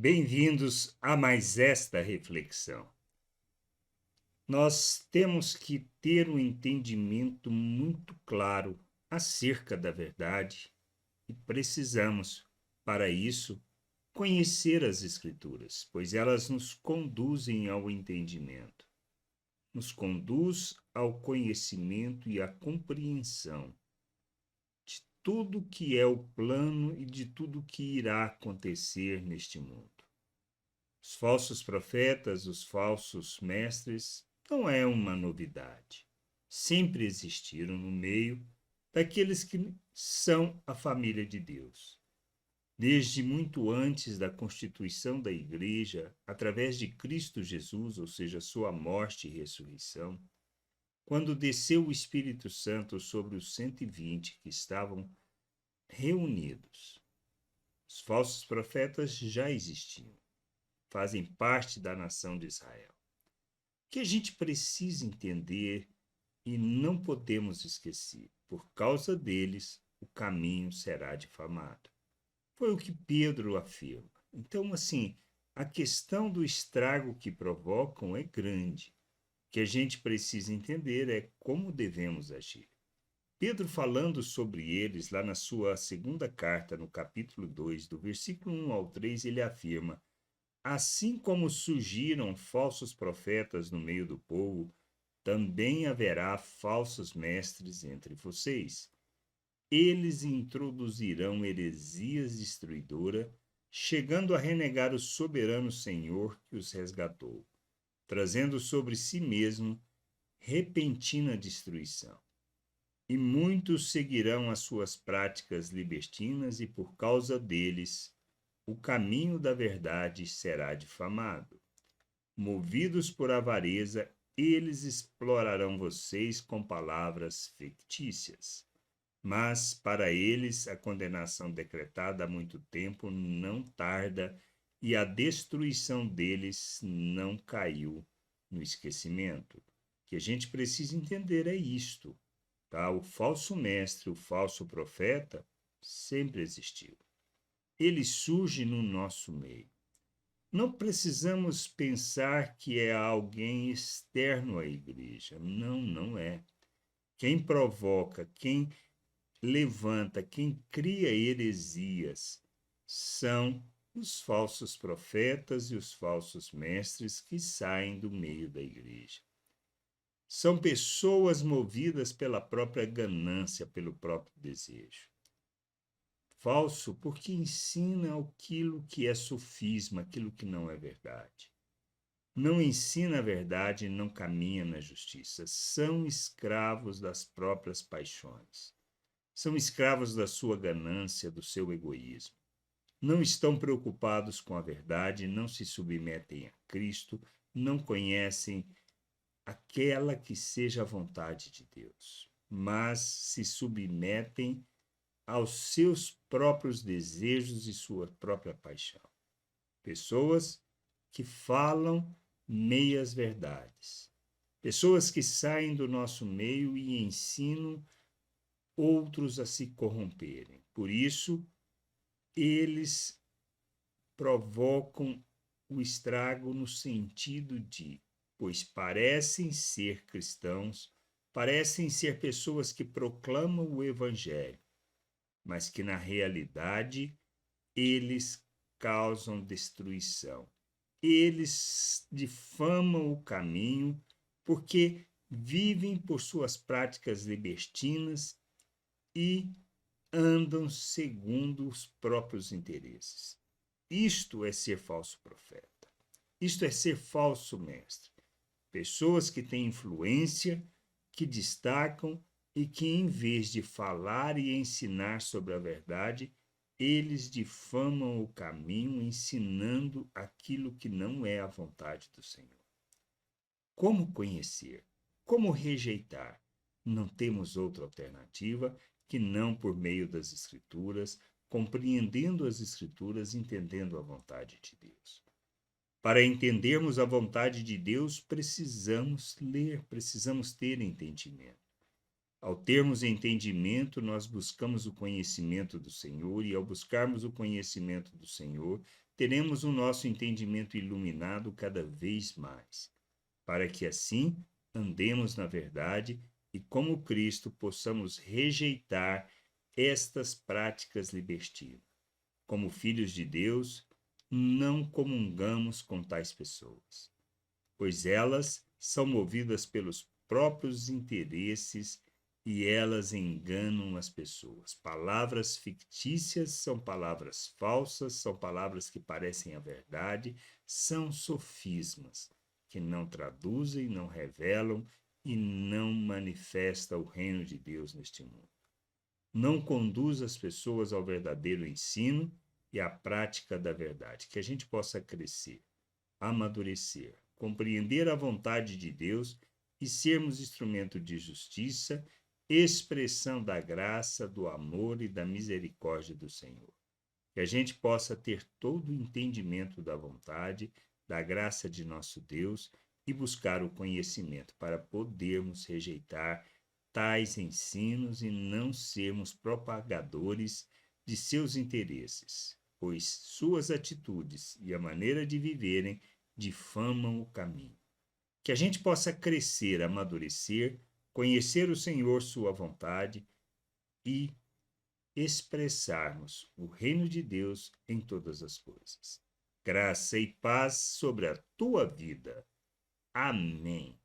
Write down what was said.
Bem-vindos a mais esta reflexão. Nós temos que ter um entendimento muito claro acerca da verdade e precisamos, para isso, conhecer as Escrituras, pois elas nos conduzem ao entendimento, nos conduz ao conhecimento e à compreensão de tudo que é o plano e de tudo que irá acontecer neste mundo. Os falsos profetas, os falsos mestres, não é uma novidade. Sempre existiram no meio daqueles que são a família de Deus. Desde muito antes da constituição da Igreja, através de Cristo Jesus, ou seja, sua morte e ressurreição, quando desceu o Espírito Santo sobre os 120 que estavam reunidos, os falsos profetas já existiam, fazem parte da nação de Israel. O que a gente precisa entender e não podemos esquecer, por causa deles, o caminho será difamado. Foi o que Pedro afirma. Então, assim, a questão do estrago que provocam é grande. O que a gente precisa entender é como devemos agir. Pedro, falando sobre eles, lá na sua segunda carta, no capítulo 2, do versículo 1 ao 3, ele afirma: assim como surgiram falsos profetas no meio do povo, também haverá falsos mestres entre vocês. Eles introduzirão heresias destruidoras, chegando a renegar o soberano Senhor que os resgatou, trazendo sobre si mesmo repentina destruição. E muitos seguirão as suas práticas libertinas, e por causa deles, o caminho da verdade será difamado. Movidos por avareza, eles explorarão vocês com palavras fictícias. Mas, para eles, a condenação decretada há muito tempo não tarda e a destruição deles não caiu no esquecimento. O que a gente precisa entender é isto, tá? O falso mestre, o falso profeta, sempre existiu. Ele surge no nosso meio. Não precisamos pensar que é alguém externo à igreja. Não, não é. Quem provoca, quem levanta, quem cria heresias são os falsos profetas e os falsos mestres que saem do meio da igreja. São pessoas movidas pela própria ganância, pelo próprio desejo. Falso porque ensina aquilo que é sofisma, aquilo que não é verdade. Não ensina a verdade e não caminha na justiça. São escravos das próprias paixões. São escravos da sua ganância, do seu egoísmo. Não estão preocupados com a verdade, não se submetem a Cristo, não conhecem aquela que seja a vontade de Deus, mas se submetem aos seus próprios desejos e sua própria paixão. Pessoas que falam meias verdades. Pessoas que saem do nosso meio e ensinam outros a se corromperem. Por isso, eles provocam o estrago no sentido de, pois parecem ser cristãos, parecem ser pessoas que proclamam o evangelho, mas que na realidade eles causam destruição. Eles difamam o caminho porque vivem por suas práticas libertinas e andam segundo os próprios interesses. Isto é ser falso profeta. Isto é ser falso mestre. Pessoas que têm influência, que destacam e que, em vez de falar e ensinar sobre a verdade, eles difamam o caminho, ensinando aquilo que não é a vontade do Senhor. Como conhecer? Como rejeitar? Não temos outra alternativa que não por meio das Escrituras, compreendendo as Escrituras, entendendo a vontade de Deus. Para entendermos a vontade de Deus, precisamos ler, precisamos ter entendimento. Ao termos entendimento, nós buscamos o conhecimento do Senhor, e ao buscarmos o conhecimento do Senhor, teremos o nosso entendimento iluminado cada vez mais, para que assim andemos na verdade e, como Cristo, possamos rejeitar estas práticas libertinas. Como filhos de Deus, não comungamos com tais pessoas, pois elas são movidas pelos próprios interesses e elas enganam as pessoas. Palavras fictícias são palavras falsas, são palavras que parecem a verdade, são sofismas que não traduzem, não revelam e não manifestam o reino de Deus neste mundo. Não conduz as pessoas ao verdadeiro ensino e à prática da verdade. Que a gente possa crescer, amadurecer, compreender a vontade de Deus e sermos instrumento de justiça, expressão da graça, do amor e da misericórdia do Senhor. Que a gente possa ter todo o entendimento da vontade, da graça de nosso Deus e buscar o conhecimento para podermos rejeitar tais ensinos e não sermos propagadores de seus interesses, pois suas atitudes e a maneira de viverem difamam o caminho. Que a gente possa crescer, amadurecer, conhecer o Senhor, sua vontade e expressarmos o reino de Deus em todas as coisas. Graça e paz sobre a tua vida. Amém.